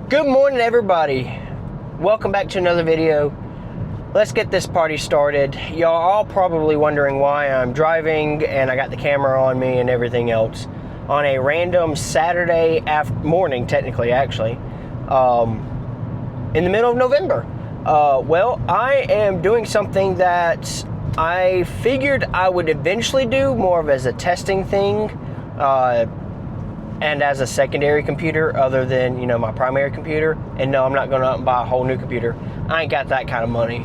Good morning, everybody. Welcome back to another video. Let's get this party started. Y'all all probably wondering why I'm driving and I got the camera on me and everything else on a random Saturday morning, technically, actually, in the middle of November. Well, I am doing something that I figured I would eventually do more of as a testing thing, and as a secondary computer other than, you know, my primary computer. And no, I'm not going to buy a whole new computer. I ain't got that kind of money.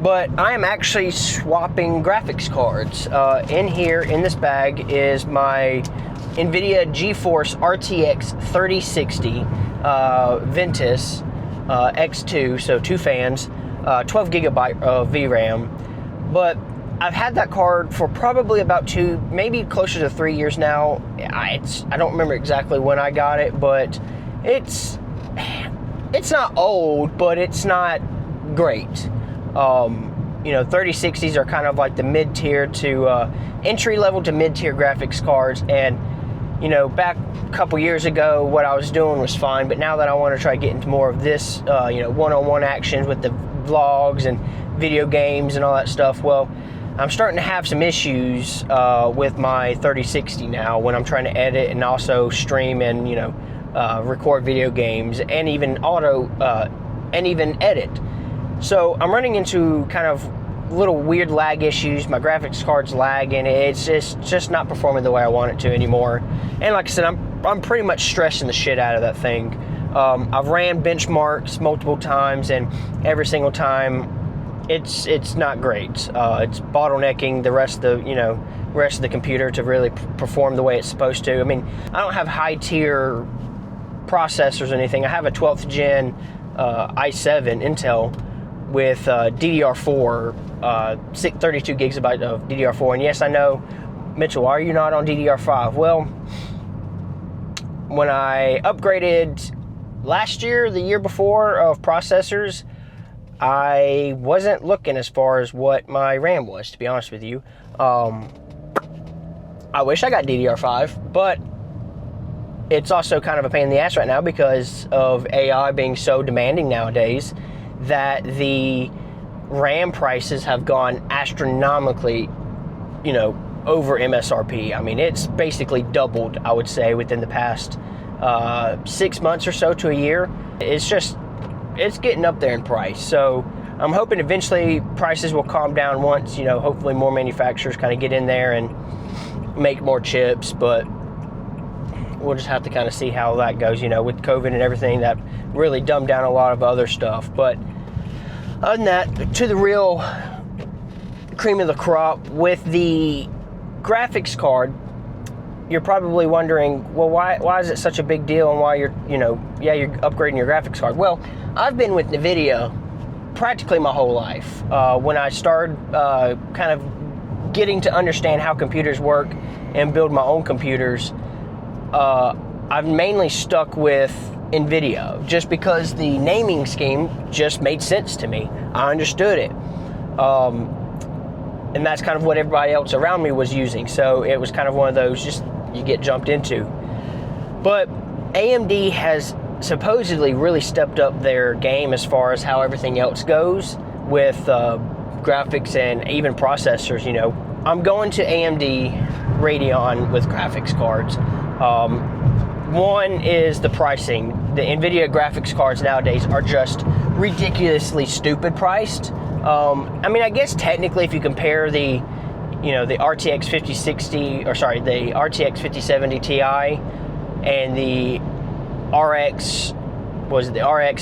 But I am actually swapping graphics cards. In here, in this bag, is my Nvidia GeForce RTX 3060 Ventus X2, so 2 fans, 12 gigabyte of VRAM. But I've had that card for probably about 2, maybe closer to 3 years now. I don't remember exactly when I got it, but it's not old, but it's not great. You know, 3060s are kind of like the mid-tier to entry level to mid-tier graphics cards, and you know, back a couple years ago, what I was doing was fine, but now that I want to try to get into more of this, you know, one-on-one actions with the vlogs and video games and all that stuff, well, I'm starting to have some issues with my 3060 now when I'm trying to edit and also stream and, you know, record video games and even even edit. So I'm running into kind of little weird lag issues. My graphics card's lagging. It's just not performing the way I want it to anymore. And like I said, I'm pretty much stressing the shit out of that thing. I've ran benchmarks multiple times, and every single time it's not great. It's bottlenecking the rest of the computer to really perform the way it's supposed to. I mean, I don't have high tier processors or anything. I have a 12th gen i7 Intel with DDR4, 32 gigabyte of DDR4. And yes, I know, Mitchell, why are you not on DDR5? Well, when I upgraded last year, the year before, of processors, I wasn't looking as far as what my RAM was, to be honest with you. I wish I got DDR5, but it's also kind of a pain in the ass right now because of AI being so demanding nowadays that the RAM prices have gone astronomically, you know, over MSRP. I mean, it's basically doubled, I would say, within the past 6 months or so to a year. It's getting up there in price. So I'm hoping eventually prices will calm down once, you know, hopefully more manufacturers kind of get in there and make more chips. But we'll just have to kind of see how that goes, you know, with COVID and everything. That really dumbed down a lot of other stuff. But other than that, to the real cream of the crop, with the graphics card, you're probably wondering, well, why is it such a big deal, and why you're upgrading your graphics card? Well, I've been with Nvidia practically my whole life. When I started kind of getting to understand how computers work and build my own computers, I've mainly stuck with Nvidia just because the naming scheme just made sense to me. I understood it. And that's kind of what everybody else around me was using. So it was kind of one of those just you get jumped into. But AMD has supposedly really stepped up their game as far as how everything else goes with graphics and even processors. You know, I'm going to AMD Radeon with graphics cards. One is the pricing. The Nvidia graphics cards nowadays are just ridiculously stupid priced. I mean, I guess technically if you compare the RTX 5060, or sorry, the RTX 5070 Ti and the RX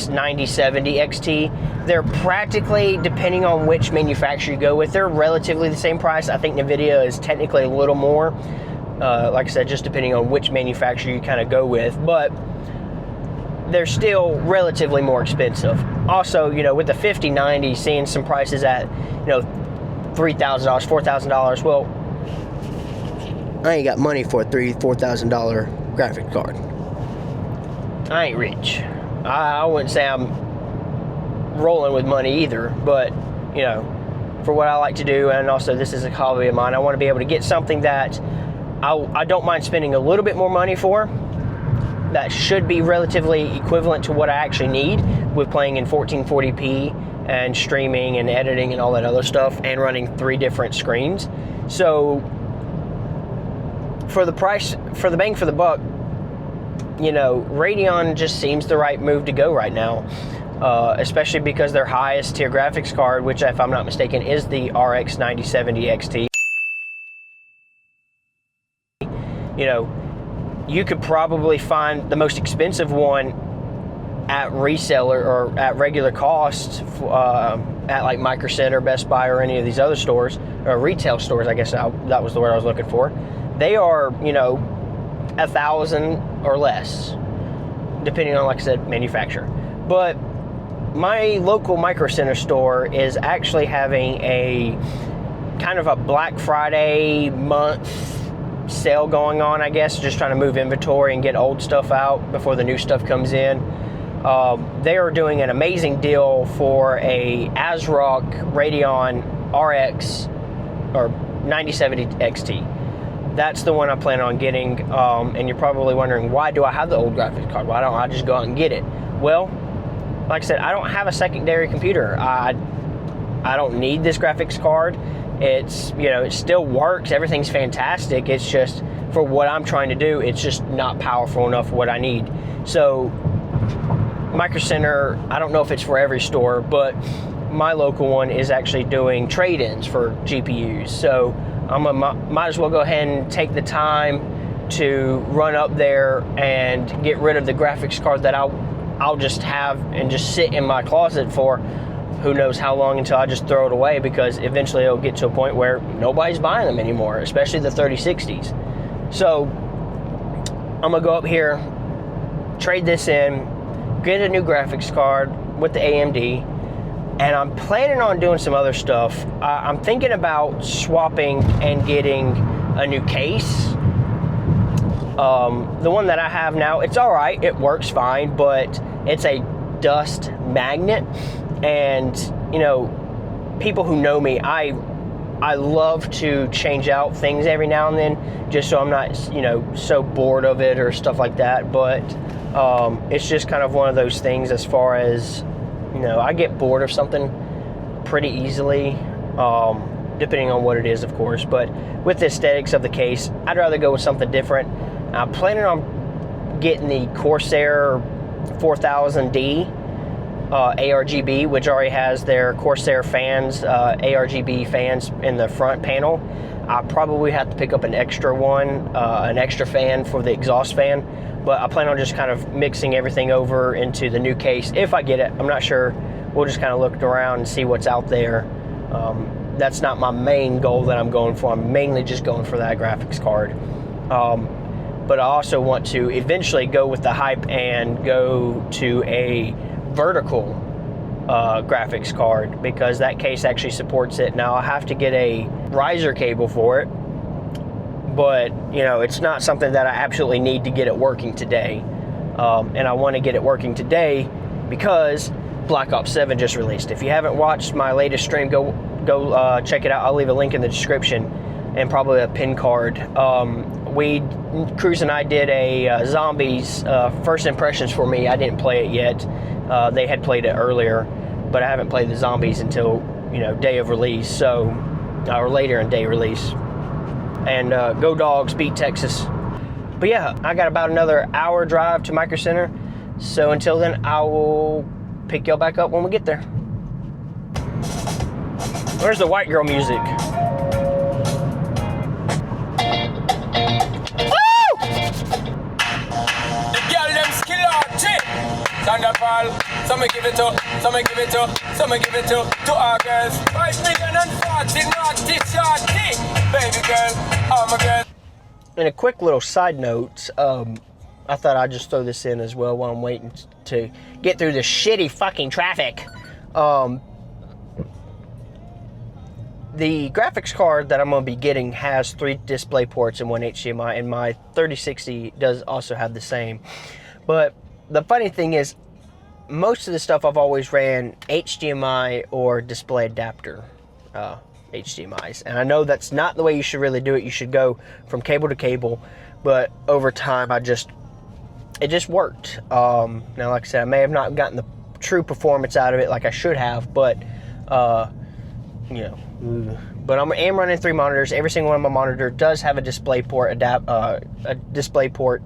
9070 XT, they're practically, depending on which manufacturer you go with, they're relatively the same price. I think Nvidia is technically a little more, like I said, just depending on which manufacturer you kind of go with, but they're still relatively more expensive. Also, you know, with the 5090, seeing some prices at, you know, $3,000, $4,000. Well, I ain't got money for a $4,000 graphic card. I ain't rich. I wouldn't say I'm rolling with money either, but, you know, for what I like to do, and also this is a hobby of mine, I want to be able to get something that I don't mind spending a little bit more money for, that should be relatively equivalent to what I actually need with playing in 1440p and streaming and editing and all that other stuff, and running 3 different screens. So for the price, for the bang for the buck, you know, Radeon just seems the right move to go right now, especially because their highest tier graphics card, which if I'm not mistaken is the RX 9070 XT. You know, you could probably find the most expensive one at reseller or at regular cost at like Micro Center, Best Buy, or any of these other stores, or retail stores, I guess that was the word I was looking for. They are, you know, $1,000 or less, depending on, like I said, manufacturer. But my local Micro Center store is actually having a kind of a Black Friday month sale going on, I guess, just trying to move inventory and get old stuff out before the new stuff comes in. They are doing an amazing deal for a ASRock Radeon RX or 9070 XT. That's the one I plan on getting. And you're probably wondering, why do I have the old graphics card? Why don't I just go out and get it? Well, like I said, I don't have a secondary computer. I don't need this graphics card. It's, you know, it still works. Everything's fantastic. It's just, for what I'm trying to do, it's just not powerful enough for what I need. So Micro Center, I don't know if it's for every store, but my local one is actually doing trade-ins for GPUs. So might as well go ahead and take the time to run up there and get rid of the graphics card that I'll just have and just sit in my closet for who knows how long, until I just throw it away, because eventually it'll get to a point where nobody's buying them anymore, especially the 3060s. So I'm gonna go up here, trade this in, get a new graphics card with the AMD, and I'm planning on doing some other stuff. I'm thinking about swapping and getting a new case. The one that I have now, it's all right, it works fine, but it's a dust magnet. And, you know, people who know me, I love to change out things every now and then, just so I'm not, you know, so bored of it or stuff like that. But it's just kind of one of those things, as far as, you know, I get bored of something pretty easily, depending on what it is, of course. But with the aesthetics of the case, I'd rather go with something different. I'm planning on getting the Corsair 4000D ARGB, which already has their Corsair fans, ARGB fans in the front panel. I probably have to pick up an extra one, an extra fan for the exhaust fan, but I plan on just kind of mixing everything over into the new case if I get it. I'm not sure. We'll just kind of look around and see what's out there. That's not my main goal that I'm going for. I'm mainly just going for that graphics card. But I also want to eventually go with the hype and go to a vertical graphics card, because that case actually supports it. Now I have to get a riser cable for it, but you know, it's not something that I absolutely need to get it working today. And I want to get it working today because Black Ops 7 just released. If you haven't watched my latest stream, go check it out. I'll leave a link in the description, and probably a pin card. Cruz and I did a zombies first impressions for me. I didn't play it yet. They had played it earlier, but I haven't played the zombies until, you know, day of release, so or later in day release. And go Dogs, beat Texas. But yeah, I got about another hour drive to Micro Center, so until then I will pick y'all back up when we get there. Where's the white girl music? Thunderball, some give it to, some give it to, some give it to our girls. 5,040,000 naughty shorty, baby girl, oh my girl. And a quick little side note, I thought I'd just throw this in as well while I'm waiting to get through this shitty fucking traffic. The graphics card that I'm going to be getting has 3 display ports and 1 HDMI, and my 3060 does also have the same. But the funny thing is, most of the stuff I've always ran HDMI or display adapter HDMIs. And I know that's not the way you should really do it. You should go from cable to cable. But over time, I just it just worked. Now, like I said, I may have not gotten the true performance out of it like I should have, but you know, but I am running 3 monitors. Every single one of my monitor does have a display port a display port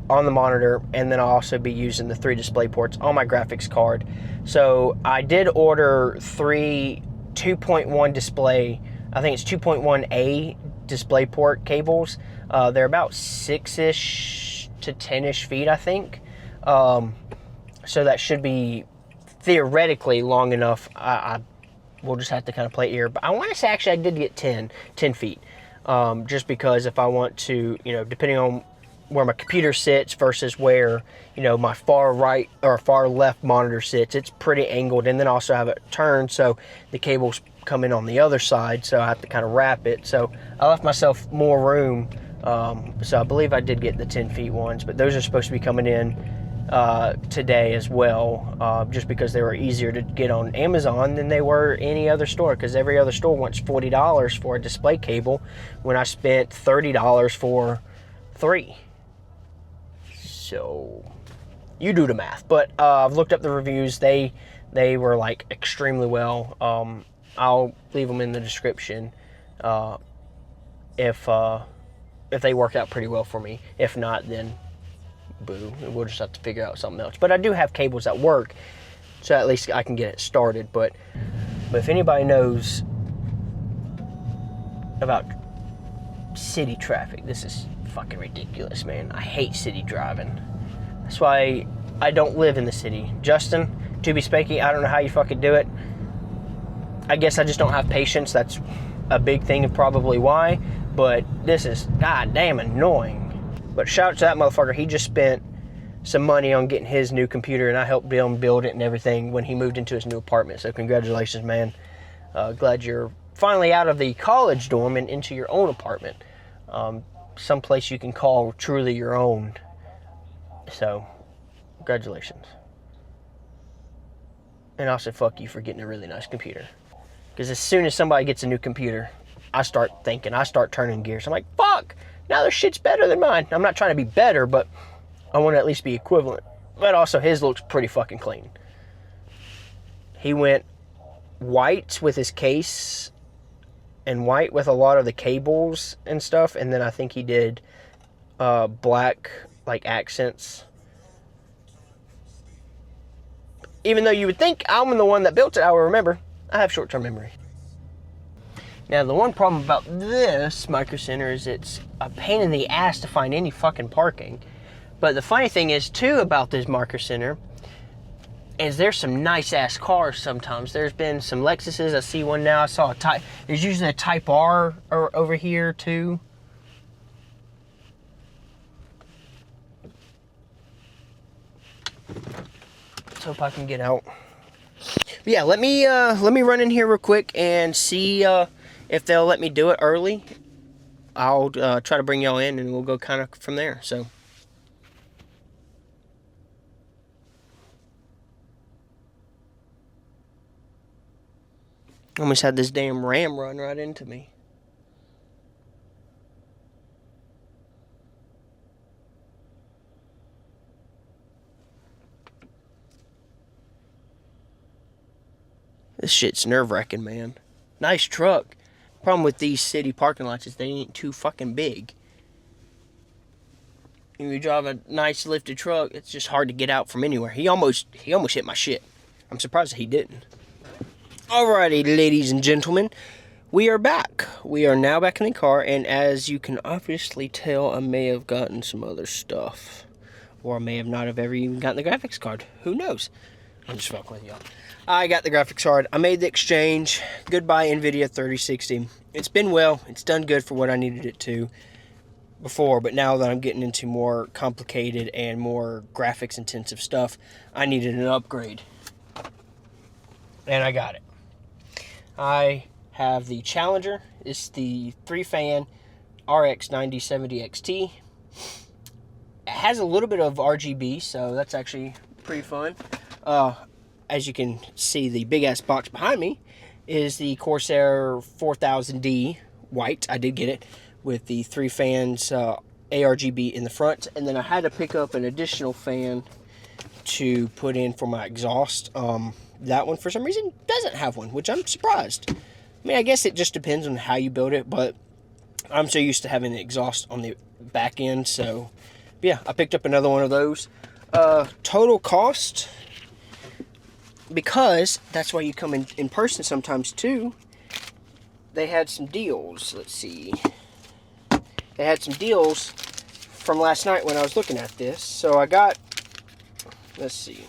on the monitor, and then I'll also be using the 3 display ports on my graphics card. So I did order 3 2.1 display, I think it's 2.1A display port cables. They're about 6-ish to 10-ish feet, I think. So that should be theoretically long enough. We'll just have to kind of play ear. But I want to say, actually, I did get 10 feet. Just because if I want to, you know, depending on where my computer sits versus where, you know, my far right or far left monitor sits, it's pretty angled. And then also have it turned so the cables come in on the other side. So I have to kind of wrap it. So I left myself more room. So I believe I did get the 10 feet ones, but those are supposed to be coming in today as well, just because they were easier to get on Amazon than they were any other store, because every other store wants $40 for a display cable when I spent $30 for 3. So you do the math. But I've looked up the reviews. They were like extremely well. I'll leave them in the description if they work out pretty well for me. If not, then boo, we'll just have to figure out something else. But I do have cables that work, so at least I can get it started. But if anybody knows about city traffic, this is fucking ridiculous, man. I hate city driving. That's why I don't live in the city. Justin, to be speaking, I don't know how you fucking do it. I guess I just don't have patience. That's a big thing and probably why. But this is goddamn annoying. But shout out to that motherfucker. He just spent some money on getting his new computer, and I helped him build it and everything when he moved into his new apartment. So congratulations, man. Glad you're finally out of the college dorm and into your own apartment. Someplace you can call truly your own. So, congratulations. And also, fuck you for getting a really nice computer. Because as soon as somebody gets a new computer, I start thinking, I start turning gears. I'm like, fuck! Now their shit's better than mine. I'm not trying to be better, but I want to at least be equivalent. But also, his looks pretty fucking clean. He went white with his case and white with a lot of the cables and stuff. And then I think he did black, like, accents. Even though you would think I'm the one that built it, I will remember. I have short-term memory. Now, the one problem about this Micro Center is it's a pain in the ass to find any fucking parking. But the funny thing is, too, about this Micro Center is there's some nice-ass cars sometimes. There's been some Lexuses. I see one now. I saw a Type... There's usually a Type R over here, too. Let's hope I can get out. But yeah, let me run in here real quick and see... if they'll let me do it early. I'll try to bring y'all in and we'll go kind of from there. So, almost had this damn ram run right into me. This shit's nerve-wracking, man. Nice truck. Problem with these city parking lots is they ain't too fucking big. When you drive a nice lifted truck, it's just hard to get out from anywhere. He almost hit my shit. I'm surprised that he didn't. Alrighty, ladies and gentlemen, we are back. We are now back in the car, and as you can obviously tell, I may have gotten some other stuff. Or I may have not have ever even gotten the graphics card. Who knows? I'm just fucking with y'all. I got the graphics card. I made the exchange. Goodbye, Nvidia 3060. It's been well. It's done good for what I needed it to before, but now that I'm getting into more complicated and more graphics intensive stuff, I needed an upgrade. And I got it. I have the Challenger. It's the 3-fan RX 9070 XT. It has a little bit of RGB, so that's actually pretty fun. As you can see, the big-ass box behind me is the Corsair 4000D white. I did get it with the 3 fans ARGB in the front, and then I had to pick up an additional fan to put in for my exhaust. That one for some reason doesn't have one, which I'm surprised. I mean, I guess it just depends on how you build it, but I'm so used to having the exhaust on the back end. So yeah, I picked up another one of those. Total cost, because that's why you come in person sometimes too, they had some deals. Let's see, they had some deals from last night when I was looking at this. So I got, let's see,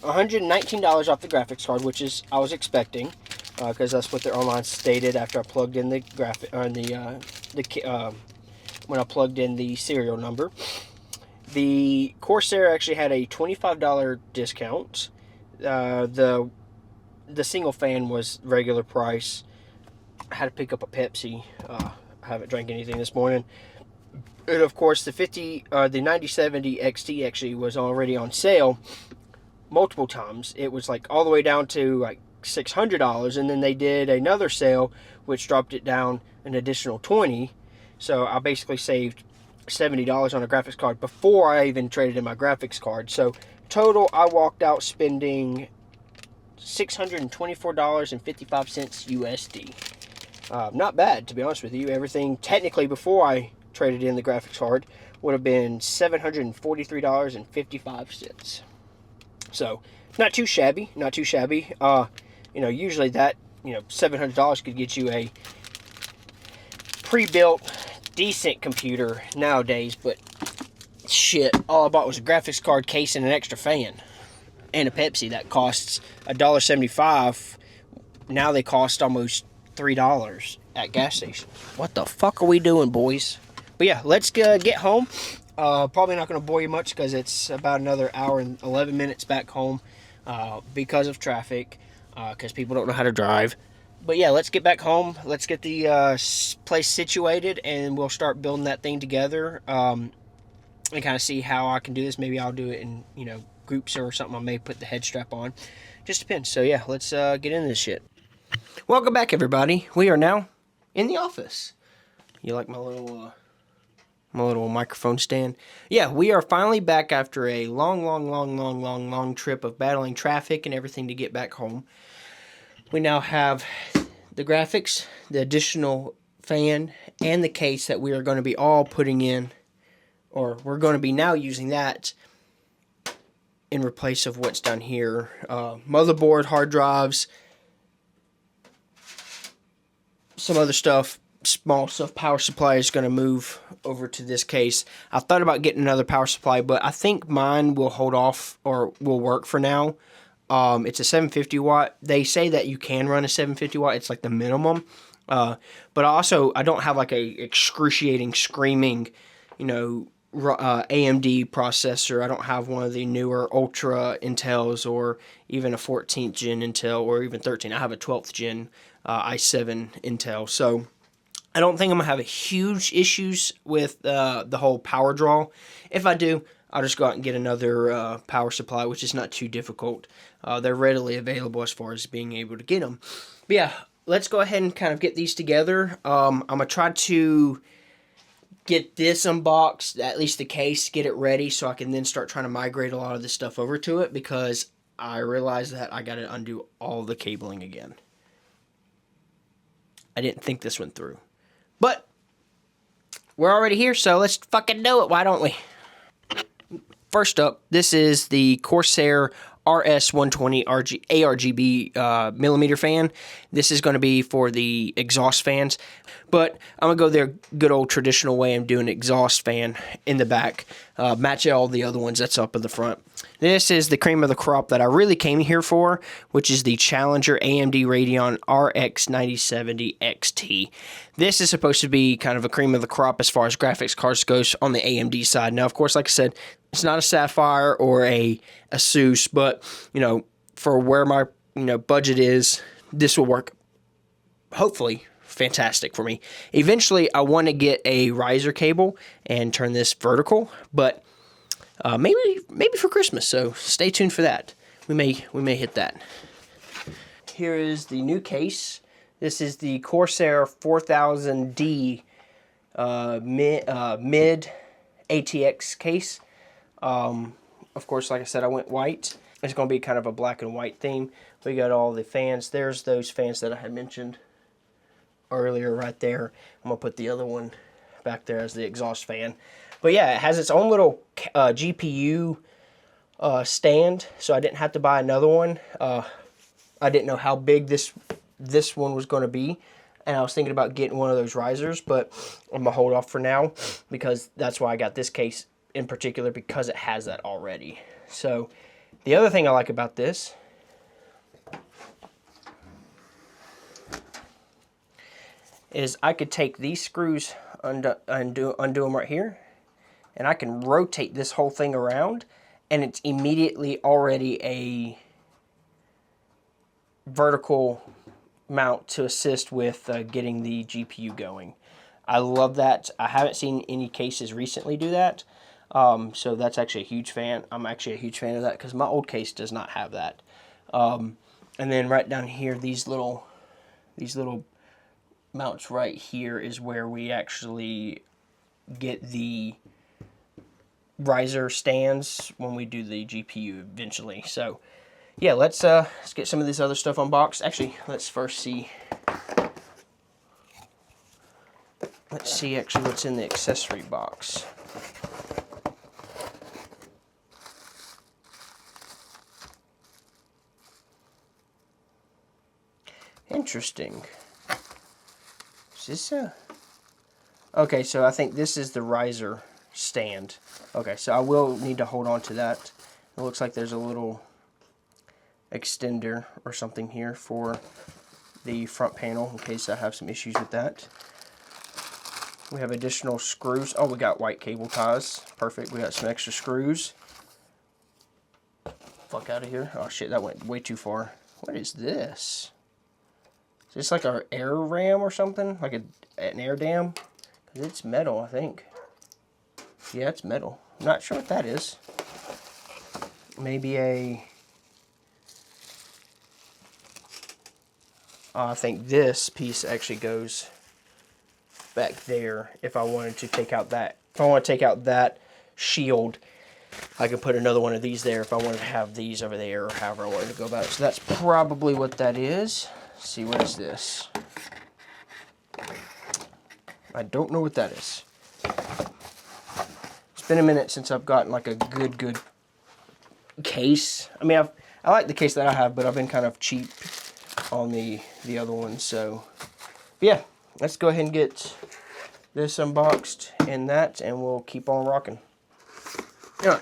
$119 off the graphics card, which is I was expecting, because that's what their online stated after I plugged in the graphic when I plugged in the serial number. The Corsair actually had a $25 discount. The single fan was regular price. I had to pick up a Pepsi. I haven't drank anything this morning. And of course, the 9070 XT actually was already on sale multiple times. It was like all the way down to like $600, and then they did another sale which dropped it down an additional $20. So I basically saved $70 on a graphics card before I even traded in my graphics card. So total, I walked out spending $624.55 USD. Not bad, to be honest with you. Everything technically before I traded in the graphics card would have been $743.55. So not too shabby, not too shabby. You know, usually that, you know, $700 could get you a pre-built decent computer nowadays, but shit, all I bought was a graphics card case and an extra fan and a Pepsi that costs $1.75. Now they cost almost $3 at gas stations. What the fuck are we doing, boys? But yeah, let's get home. Probably not going to bore you much because it's about another hour and 11 minutes back home because of traffic, because people don't know how to drive. But yeah, let's get back home. Let's get the place situated, and we'll start building that thing together, and kind of see how I can do this. Maybe I'll do it in, you know, groups or something. I may put the head strap on. Just depends. So yeah, let's get into this shit. Welcome back, everybody. We are now in the office. You like my little microphone stand? Yeah, we are finally back after a long trip of battling traffic and everything to get back home. We now have the graphics, the additional fan, and the case that we are going to be all putting in, or we're going to be now using that in replace of what's down here. Motherboard, hard drives, some other stuff, small stuff. Power supply is going to move over to this case. I thought about getting another power supply, but I think mine will hold off or will work for now. It's a 750 watt. They say that you can run a 750 watt. It's like the minimum. But I don't have like a excruciating, screaming, you know, AMD processor. I don't have one of the newer Ultra Intels or even a 14th gen Intel or even 13. I have a 12th gen i7 Intel. So I don't think I'm going to have huge issues with the whole power draw. If I do, I'll just go out and get another power supply, which is not too difficult. They're readily available as far as being able to get them. But yeah, let's go ahead and kind of get these together. I'm going to try to get this unboxed, at least the case, get it ready so I can then start trying to migrate a lot of this stuff over to it, because I realized that I got to undo all the cabling again. I didn't think this went through. But we're already here, so let's fucking do it. Why don't we? First up, this is the Corsair RS120 ARGB millimeter fan. This is going to be for the exhaust fans, but I'm going to go their good old traditional way and do an exhaust fan in the back, match all the other ones that's up in the front. This is the cream of the crop that I really came here for, which is the Challenger AMD Radeon RX 9070 XT. This is supposed to be kind of a cream of the crop as far as graphics cards goes on the AMD side. Now, of course, like I said, it's not a Sapphire or a Asus, but, you know, for where my, you know, budget is, this will work, hopefully, fantastic for me. Eventually, I want to get a riser cable and turn this vertical, but maybe for Christmas, so stay tuned for that. We may hit that. Here is the new case. This is the Corsair 4000D mid ATX case. Of course, like I said, I went white. It's going to be kind of a black and white theme. We got all the fans. There's those fans that I had mentioned earlier right there. I'm going to put the other one back there as the exhaust fan. But yeah, it has its own little GPU stand, so I didn't have to buy another one. I didn't know how big this one was going to be, and I was thinking about getting one of those risers, but I'm going to hold off for now because that's why I got this case in particular, because it has that already. So the other thing I like about this is I could take these screws, undo them right here, and I can rotate this whole thing around, and it's immediately already a vertical mount to assist with getting the GPU going. I love that. I haven't seen any cases recently do that. So that's actually a huge fan. I'm actually a huge fan of that because my old case does not have that. And then right down here, these little mounts right here is where we actually get the riser stands when we do the GPU eventually. So yeah, let's get some of this other stuff unboxed. Actually, let's first see. Let's see actually what's in the accessory box. Interesting. Is this a... Okay, so I think this is the riser stand. Okay, so I will need to hold on to that. It looks like there's a little extender or something here for the front panel in case I have some issues with that. We have additional screws. Oh, we got white cable ties. Perfect. We got some extra screws. Fuck out of here. Oh shit, that went way too far. What is this? Is this like our air ram or something? Like an air dam? Because it's metal, I think. Yeah, it's metal. I'm not sure what that is. Maybe a... I think this piece actually goes back there. If I wanted to take out that, if I want to take out that shield, I could put another one of these there if I wanted to have these over there, or however I wanted to go about it. So that's probably what that is. Let's see, what is this? I don't know what that is. It's been a minute since I've gotten like a good case. I mean, I like the case that I have, but I've been kind of cheap on the other one. So yeah, let's go ahead and get this unboxed and that, and we'll keep on rocking. All right,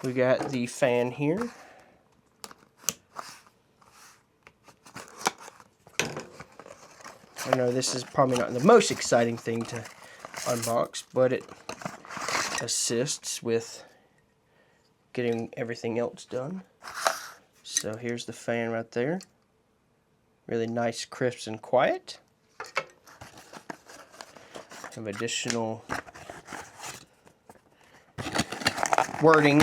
we got the fan here. I know this is probably not the most exciting thing to unbox, but it assists with getting everything else done. So here's the fan right there. Really nice, crisp, and quiet. Have additional wording.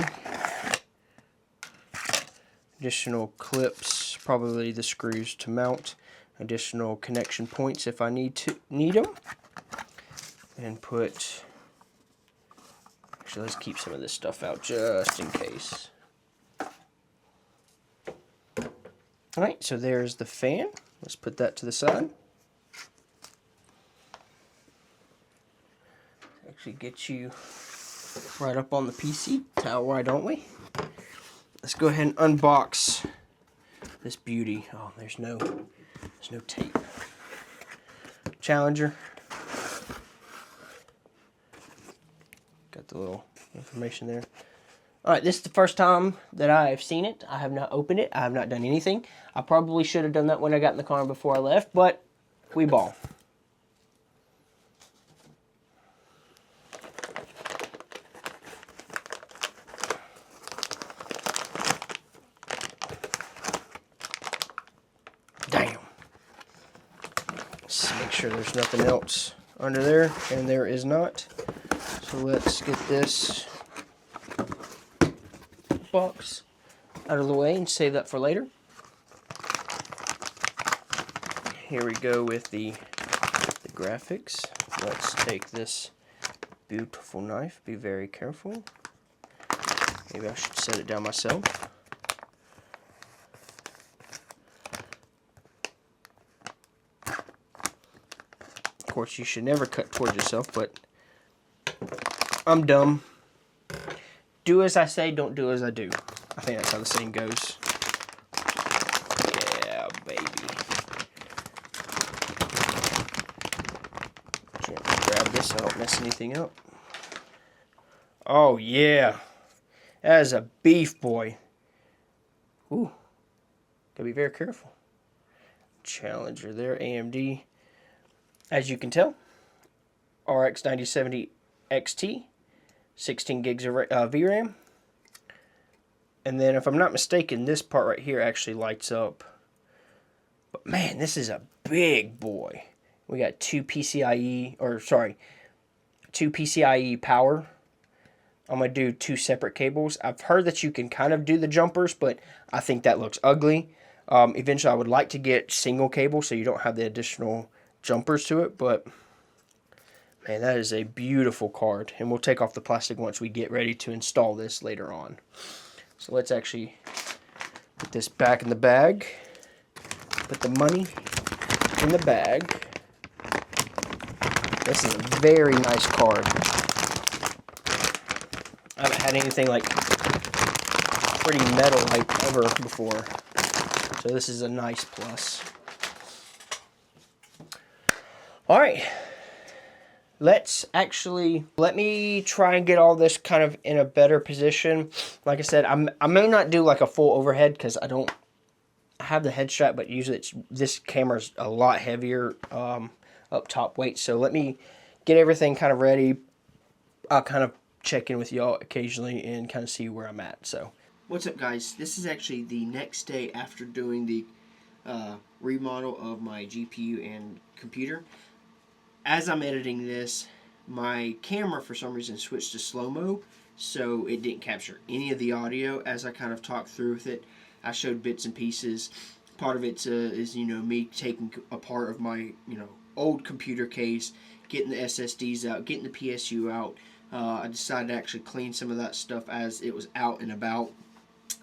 Additional clips, probably the screws to mount. Additional connection points if I need them. And put... Actually, let's keep some of this stuff out just in case. Alright, so there's the fan. Let's put that to the side. Actually get you right up on the PC towel, why don't we? Let's go ahead and unbox this beauty. Oh, there's no tape. Challenger. Got the little information there. Alright, this is the first time that I have seen it. I have not opened it. I have not done anything. I probably should have done that when I got in the car before I left, but we ball. Damn. Let's make sure there's nothing else under there, and there is not. So let's get this box out of the way and save that for later. Here we go with the Graphics. Let's take this beautiful knife. Be very careful. Maybe I should set it down myself. Of course, you should never cut towards yourself, but I'm dumb. Do as I say, don't do as I do. I think that's how the saying goes. Yeah, baby. Grab this so I don't mess anything up. Oh, yeah. That is a beef boy. Ooh. Gotta be very careful. Challenger there, AMD. As you can tell, RX 9070 XT, 16 gigs of VRAM. And then, if I'm not mistaken, this part right here actually lights up. But man, this is a big boy. We got two PCIe power. I'm going to do 2 separate cables. I've heard that you can kind of do the jumpers, but I think that looks ugly. Eventually, I would like to get single cable so you don't have the additional jumpers to it. But man, that is a beautiful card. And we'll take off the plastic once we get ready to install this later on. So let's actually put this back in the bag. Put the money in the bag. This is a very nice card. I haven't had anything like pretty metal-like ever before. So this is a nice plus. Alright. Let me try and get all this kind of in a better position. Like I said, I may not do like a full overhead because I don't have the head strap, but usually this camera's a lot heavier up top weight. So let me get everything kind of ready. I'll kind of check in with y'all occasionally and kind of see where I'm at. So what's up, guys? This is actually the next day after doing the remodel of my GPU and computer. As I'm editing this, my camera for some reason switched to slow-mo, so it didn't capture any of the audio as I kind of talked through with it. I showed bits and pieces. Part of it is, me taking apart of my, old computer case, getting the SSDs out, getting the PSU out. I decided to actually clean some of that stuff as it was out and about.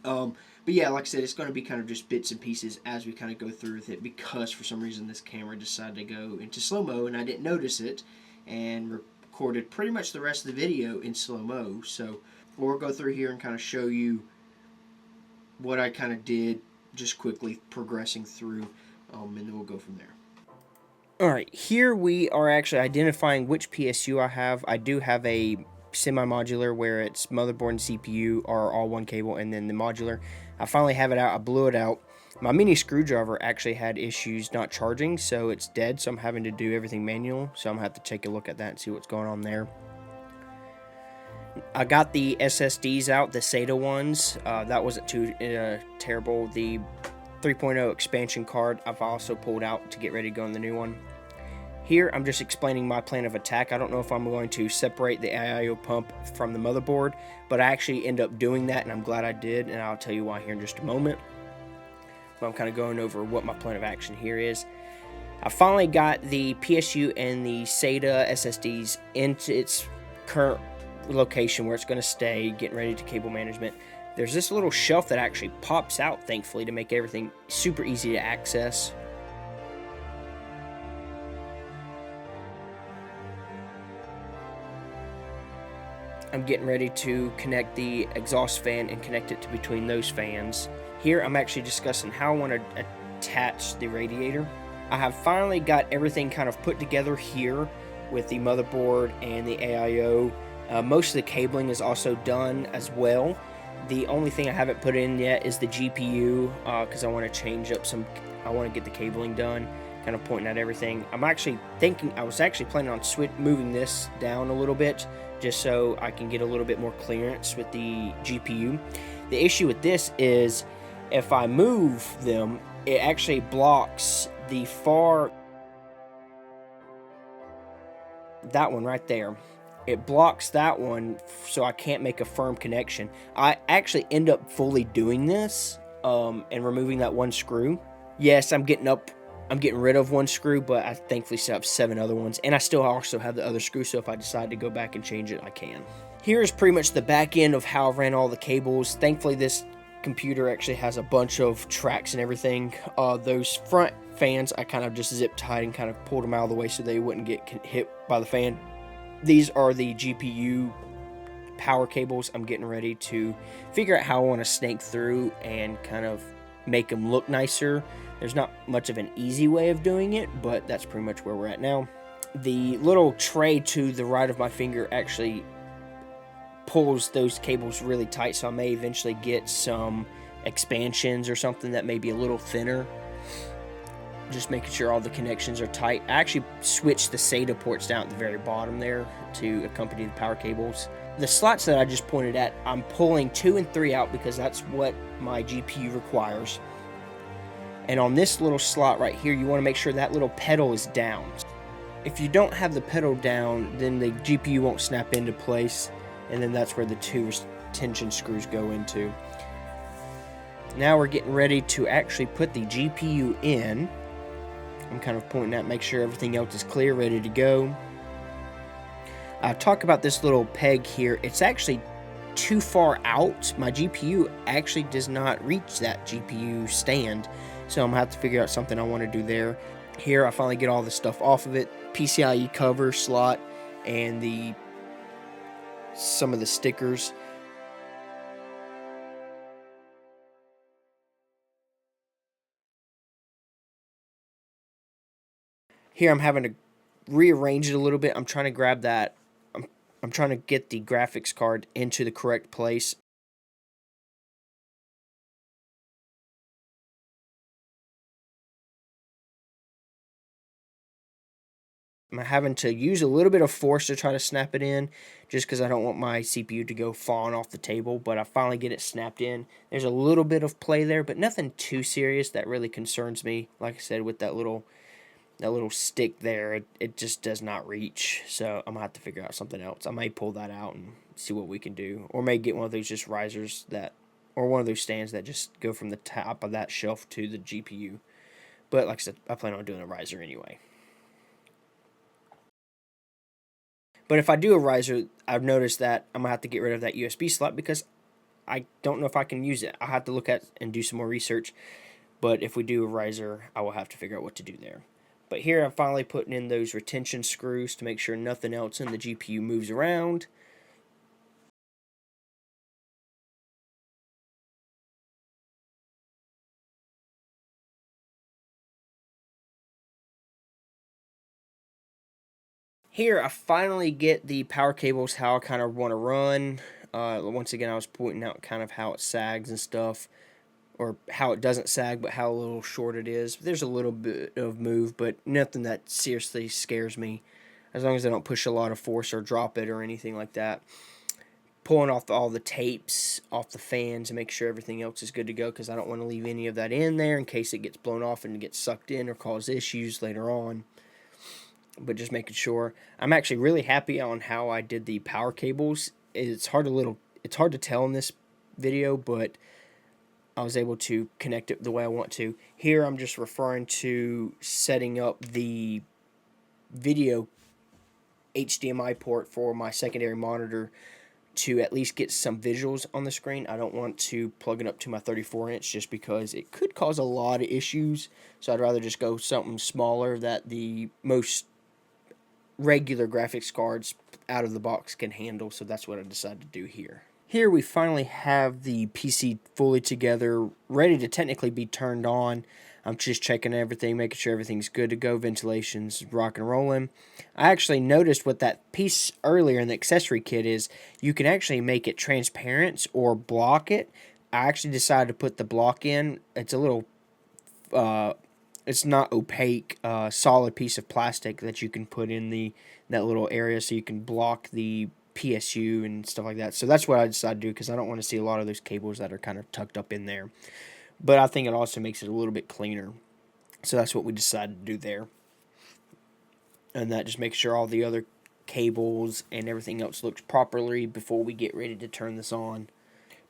But yeah, like I said, it's going to be kind of just bits and pieces as we kind of go through with it, because for some reason this camera decided to go into slow-mo and I didn't notice it, and recorded pretty much the rest of the video in slow-mo. So we'll go through here and kind of show you what I kind of did, just quickly progressing through, and then we'll go from there. Alright, here we are actually identifying which PSU I have. I do have a semi-modular where it's motherboard and CPU are all one cable, and then the modular, I finally have it out. I blew it out. My mini screwdriver actually had issues not charging, so it's dead, so I'm having to do everything manual. So I'm going to have to take a look at that and see what's going on there. I got the SSDs out, the SATA ones. That wasn't too terrible. The 3.0 expansion card I've also pulled out to get ready to go on the new one. Here, I'm just explaining my plan of attack. I don't know if I'm going to separate the AIO pump from the motherboard, but I actually end up doing that, and I'm glad I did, and I'll tell you why here in just a moment. But I'm kind of going over what my plan of action here is. I finally got the PSU and the SATA SSDs into its current location where it's going to stay, getting ready to cable management. There's this little shelf that actually pops out, thankfully, to make everything super easy to access. I'm getting ready to connect the exhaust fan and connect it to between those fans. Here I'm actually discussing how I want to attach the radiator. I have finally got everything kind of put together here with the motherboard and the AIO. Most of the cabling is also done as well. The only thing I haven't put in yet is the GPU, because I want to change up I want to get the cabling done, kind of pointing at everything. I was actually planning on moving this down a little bit, just so I can get a little bit more clearance with the GPU. The issue with this is if I move them, it actually blocks that one right there. It blocks that one, so I can't make a firm connection. I actually end up fully doing this and removing that one screw. Yes, I'm getting up I'm getting rid of one screw, but I thankfully still have 7 other ones, and I still also have the other screw, so if I decide to go back and change it, I can. Here is pretty much the back end of how I ran all the cables. Thankfully, this computer actually has a bunch of tracks and everything. Those front fans, I kind of just zip tied and kind of pulled them out of the way so they wouldn't get hit by the fan. These are the GPU power cables. I'm getting ready to figure out how I want to snake through and kind of make them look nicer. There's not much of an easy way of doing it, but that's pretty much where we're at now. The little tray to the right of my finger actually pulls those cables really tight, so I may eventually get some expansions or something that may be a little thinner. Just making sure all the connections are tight. I actually switched the SATA ports down at the very bottom there to accompany the power cables. The slots that I just pointed at, I'm pulling 2 and 3 out because that's what my GPU requires. And on this little slot right here, you want to make sure that little pedal is down. If you don't have the pedal down, then the GPU won't snap into place, and then that's where the 2 retention screws go into. Now we're getting ready to actually put the GPU in. I'm kind of pointing at, make sure everything else is clear, ready to go. I'll talk about this little peg here. It's actually too far out. My GPU actually does not reach that GPU stand, so I'm going to have to figure out something I want to do there. Here I finally get all the stuff off of it. PCIe cover slot and some of the stickers. Here I'm having to rearrange it a little bit. I'm trying to grab that. I'm trying to get the graphics card into the correct place. I'm having to use a little bit of force to try to snap it in, just because I don't want my CPU to go falling off the table, but I finally get it snapped in. There's a little bit of play there, but nothing too serious that really concerns me. Like I said, with that little stick there, it just does not reach, so I'm gonna have to figure out something else. I may pull that out and see what we can do, or may get one of those just risers or one of those stands that just go from the top of that shelf to the GPU. But like I said, I plan on doing a riser anyway. But if I do a riser, I've noticed that I'm going to have to get rid of that USB slot because I don't know if I can use it. I'll have to look at and do some more research. But if we do a riser, I will have to figure out what to do there. But here I'm finally putting in those retention screws to make sure nothing else in the GPU moves around. Here I finally get the power cables how I kind of want to run. Once again, I was pointing out kind of how it sags and stuff, or how it doesn't sag, but how a little short it is. There's a little bit of move, but nothing that seriously scares me, as long as I don't push a lot of force or drop it or anything like that. Pulling off all the tapes off the fans and make sure everything else is good to go, because I don't want to leave any of that in there in case it gets blown off and gets sucked in or cause issues later on. But just making sure. I'm actually really happy on how I did the power cables. It's hard to tell in this video, but I was able to connect it the way I want to. Here I'm just referring to setting up the video HDMI port for my secondary monitor to at least get some visuals on the screen. I don't want to plug it up to my 34-inch just because it could cause a lot of issues. So I'd rather just go something smaller that the most regular graphics cards out of the box can handle. So that's what I decided to do here. Here we finally have the PC fully together, ready to technically be turned on. I'm just checking everything, making sure everything's good to go. Ventilation's rock and rolling. I actually noticed what that piece earlier in the accessory kit is. You can actually make it transparent or block it. I actually decided to put the block in. It's a little, it's not opaque, solid piece of plastic that you can put in that little area so you can block the PSU and stuff like that. So that's what I decided to do, because I don't want to see a lot of those cables that are kind of tucked up in there. But I think it also makes it a little bit cleaner. So that's what we decided to do there. And that just makes sure all the other cables and everything else looks properly before we get ready to turn this on.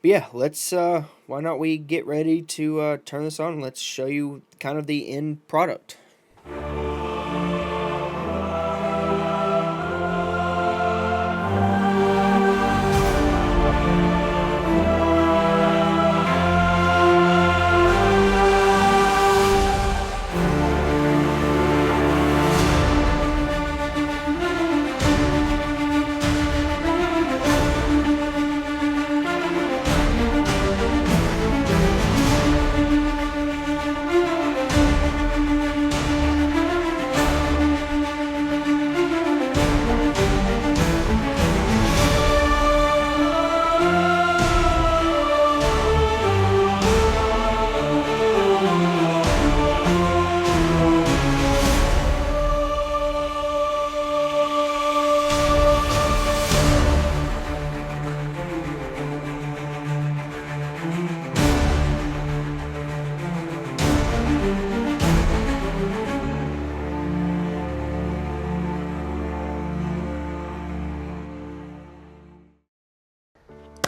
But yeah, let's, why not we get ready to turn this on, and let's show you kind of the end product.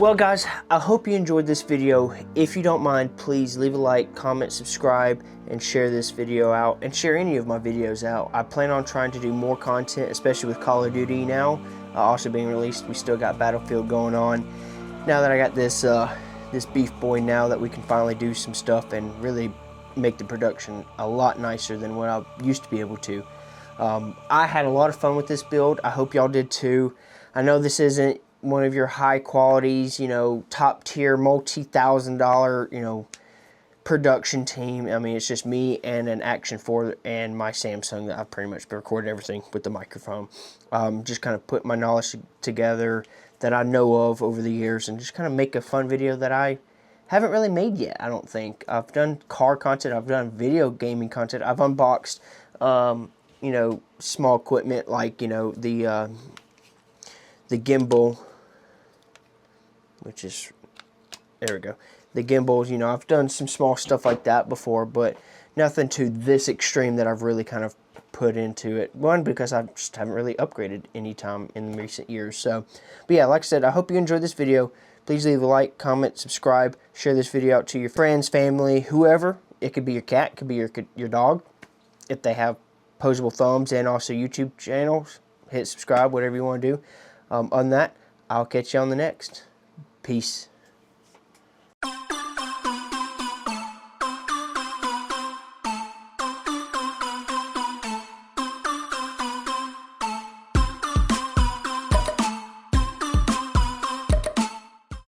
Well guys, I hope you enjoyed this video. If you don't mind, please leave a like, comment, subscribe, and share this video out, and share any of my videos out. I plan on trying to do more content, especially with Call of Duty now also being released. We still got Battlefield going on. Now that I got this this beef boy, now that we can finally do some stuff and really make the production a lot nicer than what I used to be able to. I had a lot of fun with this build. I hope y'all did too. I know this isn't one of your high qualities, you know, top tier, multi-$1,000, you know, production team. I mean, it's just me and an Action 4 and my Samsung that I've pretty much recorded everything with the microphone. Just kind of put my knowledge together that I know of over the years and just kind of make a fun video that I haven't really made yet, I don't think. I've done car content, I've done video gaming content, I've unboxed, you know, small equipment like, you know, the gimbal, which is, there we go. The gimbals, you know, I've done some small stuff like that before, but nothing to this extreme that I've really kind of put into it. One, because I just haven't really upgraded any time in recent years. So, but yeah, like I said, I hope you enjoyed this video. Please leave a like, comment, subscribe, share this video out to your friends, family, whoever. It could be your cat, it could be your dog, if they have posable thumbs, and also YouTube channels. Hit subscribe, whatever you want to do. On that, I'll catch you on the next. Peace.